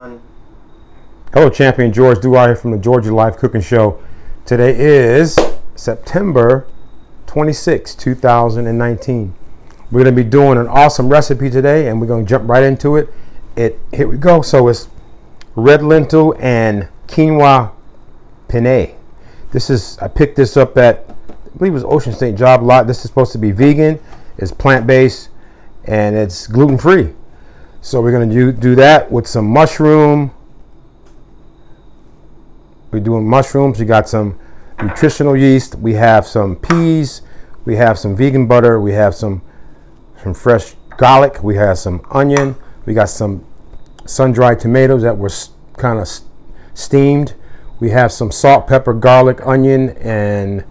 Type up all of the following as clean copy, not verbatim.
Hello, Champion George Duarte here from the Georgia Life Cooking Show. Today is September 26, 2019. We're going to be doing an awesome recipe today, and we're going to jump right into it. Here we go. So it's red lentil and quinoa penne. I picked this up at, I believe it was Ocean State Job Lot. This is supposed to be vegan, it's plant-based, and it's gluten-free. So we're going to do that with some mushroom. We're doing mushrooms. We got some nutritional yeast. We have some peas. We have some vegan butter. We have some fresh garlic. We have some onion. We got some sun-dried tomatoes that were kind of steamed. We have some salt, pepper, garlic, onion, and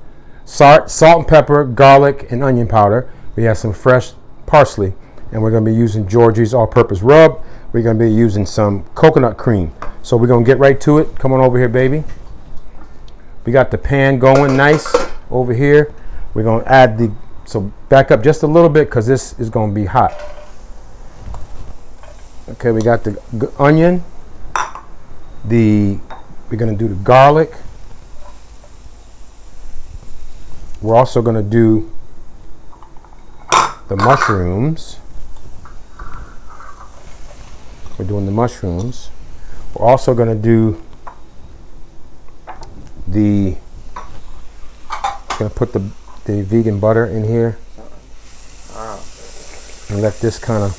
salt and pepper, garlic, and onion powder. We have some fresh parsley. And we're going to be using Georgie's all-purpose rub. We're going to be using some coconut cream. So we're going to get right to it. Come on over here, baby. We got the pan going nice over here. We're going to add so back up just a little bit because this is going to be hot. Okay, we got the onion. We're going to do the garlic. We're also going to do the mushrooms. We're doing the mushrooms. We're also going to do going to put the vegan butter in here and let this kind of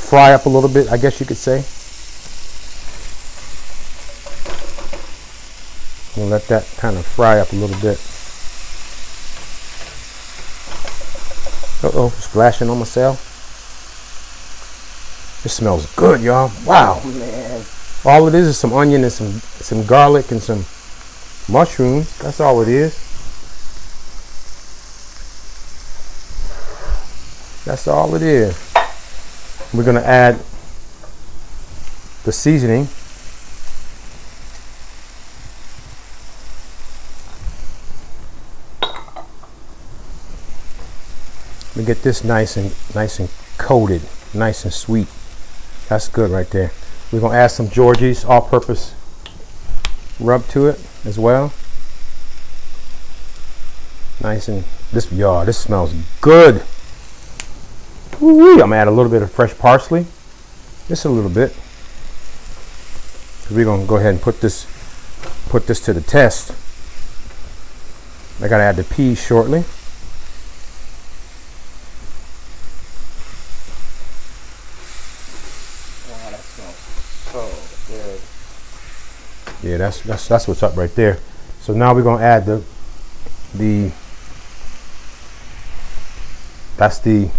fry up a little bit, I guess you could say. We'll let that kind of fry up a little bit. Uh-oh, splashing on myself. It smells good, y'all. Wow. Oh, man. All it is some onion and some garlic and some mushrooms. That's all it is. That's all it is. We're going to add the seasoning. We get this nice and coated, nice and sweet. That's good right there. We're going to add some Georgie's all-purpose rub to it as well. Nice and this smells good. Woo-wee. I'm going to add a little bit of fresh parsley. Just a little bit. We're going to go ahead and put this to the test. I got to add the peas shortly. Yeah, that's what's up right there. So now we're gonna add that's the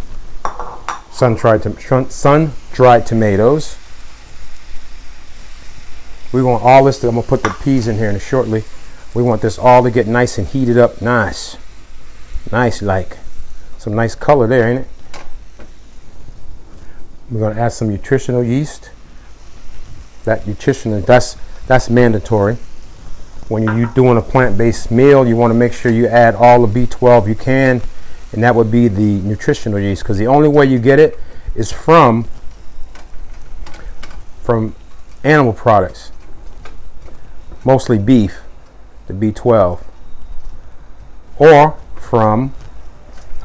sun-dried tomatoes. We want all this. I'm gonna put the peas in here shortly. We want this all to get nice and heated up, nice, like some nice color there, ain't it? We're gonna add some nutritional yeast. That's mandatory. When you're doing a plant-based meal, you want to make sure you add all the B12 you can, and that would be the nutritional yeast, because the only way you get it is from animal products, mostly beef, the B12, or from,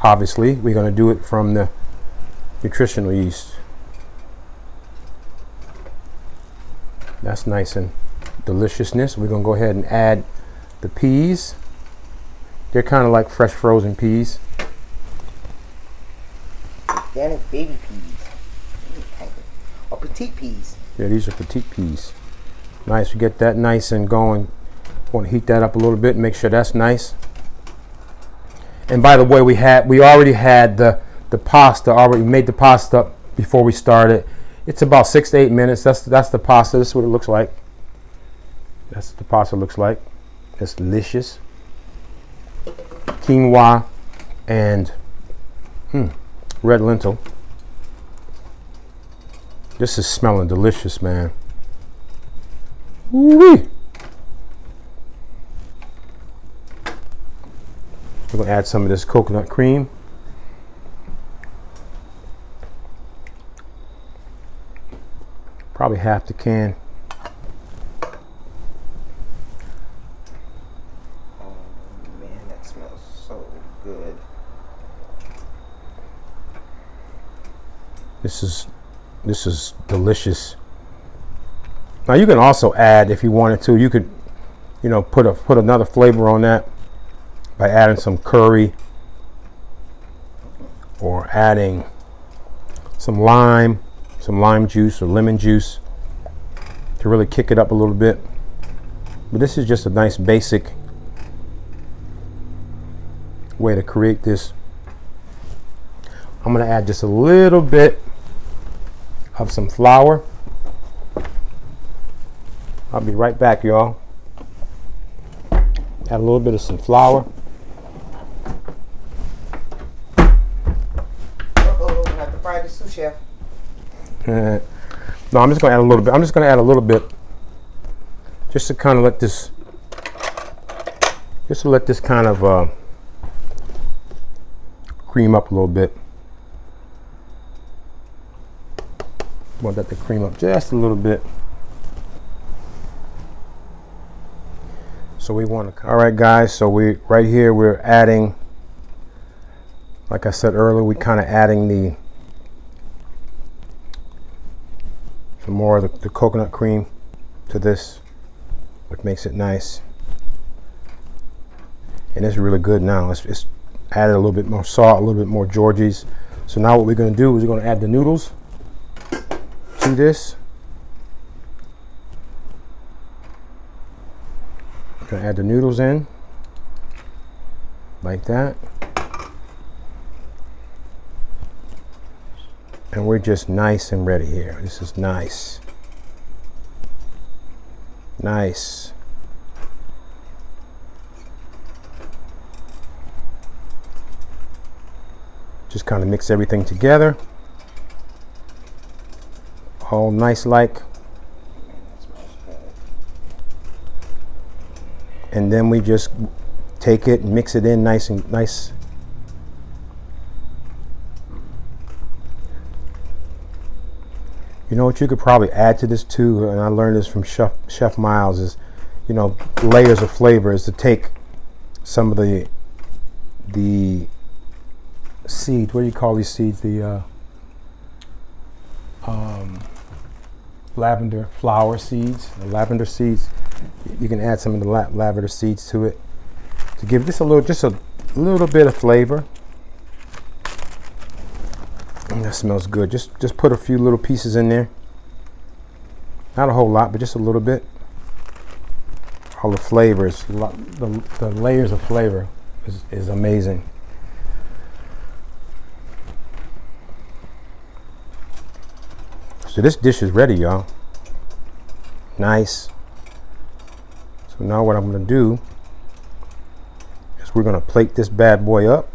obviously, we're going to do it from the nutritional yeast. That's nice and deliciousness. We're gonna go ahead and add the peas. They're kind of like fresh frozen peas. Organic baby peas. Or petite peas. Yeah, these are petite peas. Nice. We get that nice and going. Want to heat that up a little bit and make sure that's nice. And by the way, we already had the pasta. Already made the pasta before we started. It's about 6 to 8 minutes. That's the pasta. This is what it looks like. That's what the pasta looks like. It's delicious. Quinoa and red lentil. This is smelling delicious, man. Woo-wee. We're going to add some of this coconut cream. Probably half the can. Oh man, that smells so good. This is delicious. Now you can also add, if you wanted to, you could, you know, put another flavor on that by adding some curry or adding some lime juice or lemon juice to really kick it up a little bit. But this is just a nice basic way to create this. I'm going to add just a little bit of some flour. I'll be right back, y'all. Add a little bit of some flour. Uh-oh, I have to fry the sous chef. No, I'm just going to add a little bit. I'm just going to add a little bit just to kind of let this, kind of cream up a little bit. Want that to cream up just a little bit. So we want to, all right guys, so right here we're adding, like I said earlier, we kind of adding some more of the coconut cream to this, which makes it nice. And it's really good now. It's added a little bit more salt, a little bit more Georgie's. So now what we're going to do is we're going to add the noodles to this. We're going to add the noodles in like that. And we're just nice and ready here. This is nice. Nice. Just kind of mix everything together. All nice like. And then we just take it and mix it in nice and nice. You know what you could probably add to this too, and I learned this from Chef Miles, is, you know, layers of flavor, is to take some of the seeds. What do you call these seeds? The lavender flower seeds, the lavender seeds. You can add some of the lavender seeds to it to give this a little bit of flavor. That smells good. Just put a few little pieces in there. Not a whole lot, but just a little bit. All the flavors, the layers of flavor is amazing. So this dish is ready, y'all. Nice. So now what I'm going to do is we're going to plate this bad boy up.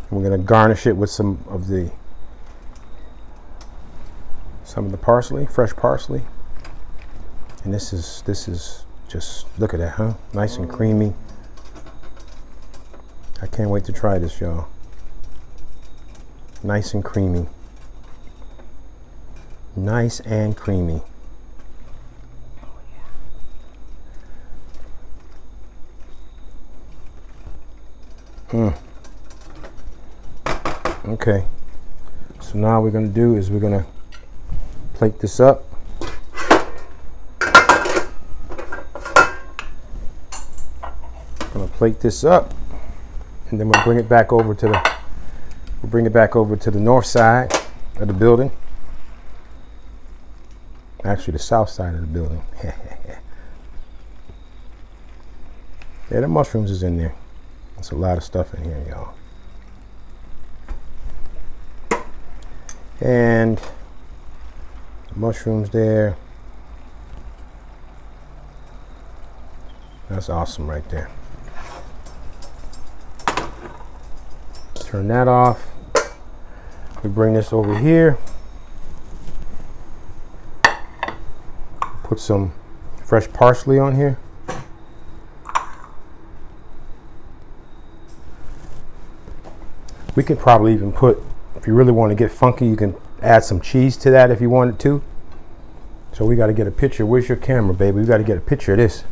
We're going to garnish it with some of the parsley, fresh parsley. And this is just, look at that, huh? Nice and creamy. I can't wait to try this, y'all. Nice and creamy. Nice and creamy. Okay, so now what we're going to do is we're going to plate this up. I'm going to plate this up, and then we'll bring it back over to the north side of the building. Actually, the south side of the building. Yeah, the mushrooms is in there. That's a lot of stuff in here, y'all. And the mushrooms there. That's awesome right there. Turn that off. We bring this over here. Put some fresh parsley on here. We could probably even put, if you really want to get funky, you can add some cheese to that if you wanted to. So we got to get a picture. Where's your camera, baby? We got to get a picture of this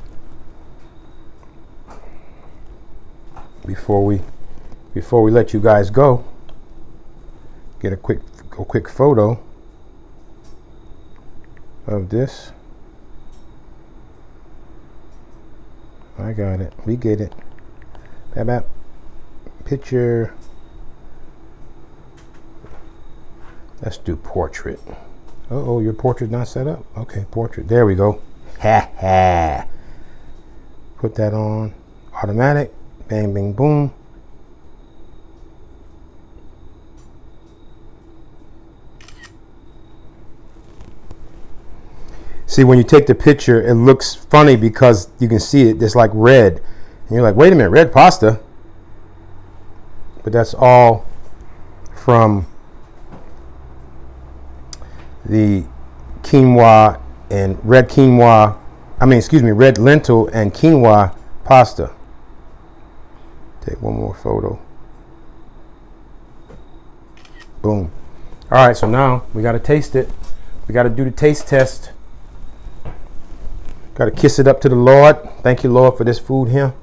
before we let you guys go. Get a quick photo of this. I got it. We get it. Bap, bap. Picture. Let's do portrait. Uh-oh, your portrait not set up? Okay, portrait. There we go. Ha ha. Put that on. Automatic. Bang, bang, boom. See, when you take the picture, it looks funny because you can see it. It's like red. And you're like, wait a minute, red pasta? But that's all from the quinoa and red lentil and quinoa pasta. Take one more photo. Boom. All right, so now we got to taste it. We got to do the taste test. Got to kiss it up to the Lord. Thank you, Lord, for this food here.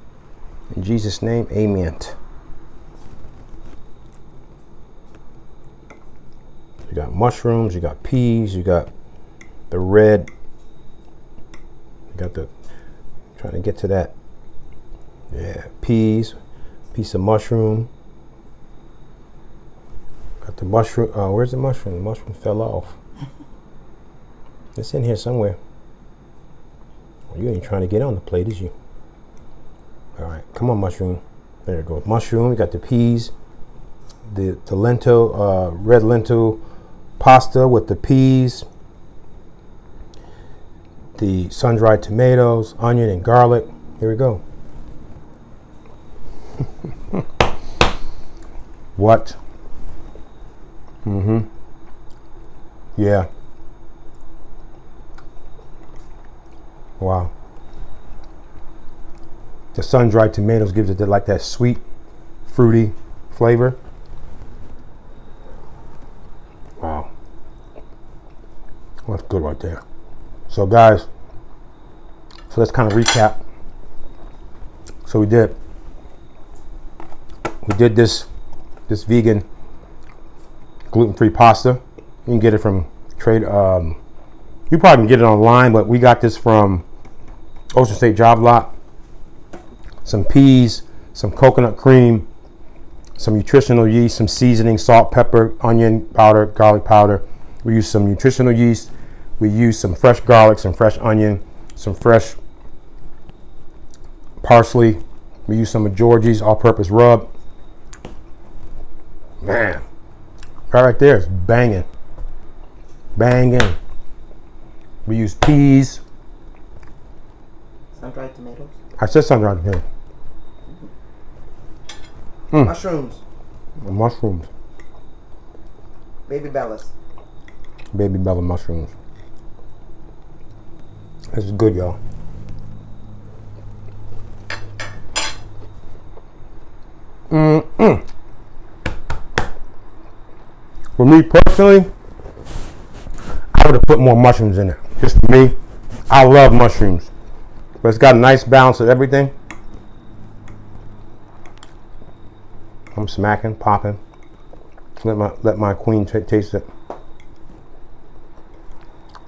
In Jesus' name, amen. You got mushrooms, you got peas, you got the red. You got the, trying to get to that. Yeah, peas, piece of mushroom. Got the mushroom. Where's the mushroom? The mushroom fell off. It's in here somewhere. You ain't trying to get on the plate, is you? All right, come on, mushroom. There it goes. Mushroom. You got the peas, the lentil, red lentil pasta with the peas, the sun-dried tomatoes, onion, and garlic. Here we go. What? Mm-hmm. Yeah. Wow. The sun-dried tomatoes gives it like that sweet, fruity flavor. Wow. That's good right there. So guys, so let's kind of recap. So we did this vegan gluten-free pasta. You can get it from trade. You probably can get it online, but we got this from Ocean State Job Lot. Some peas, some coconut cream, some nutritional yeast, some seasoning, salt, pepper, onion powder, garlic powder. We use some nutritional yeast. We use some fresh garlic, some fresh onion, some fresh parsley. We use some of Georgie's all-purpose rub. Man, right there is banging, banging. We use peas. Sun-dried tomatoes. I said sun-dried tomatoes. Mushrooms. Mushrooms. Baby bellas. Baby bella mushrooms. This is good, y'all. For me personally, I would have put more mushrooms in it. Just for me, I love mushrooms, but it's got a nice balance of everything. I'm smacking, popping. Let my queen taste it.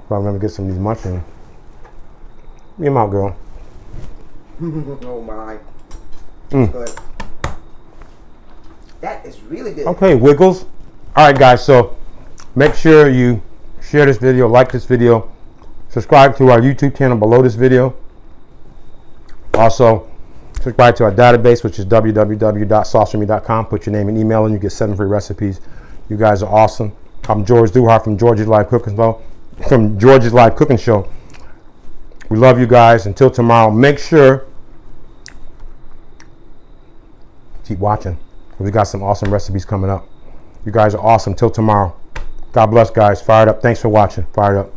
I'm gonna get some of these mushrooms. Get them out, girl. Oh my. That's good. That is really good. Okay, Wiggles. All right, guys. So make sure you share this video, like this video, subscribe to our YouTube channel below this video. Also, subscribe to our database, which is www.saucerme.com. Put your name and email in. You get 7 free recipes. You guys are awesome. I'm George Duhart from George's Live Cooking Show. We love you guys. Until tomorrow, make sure keep watching. We got some awesome recipes coming up. You guys are awesome. Till tomorrow. God bless, guys. Fired up. Thanks for watching. Fired up.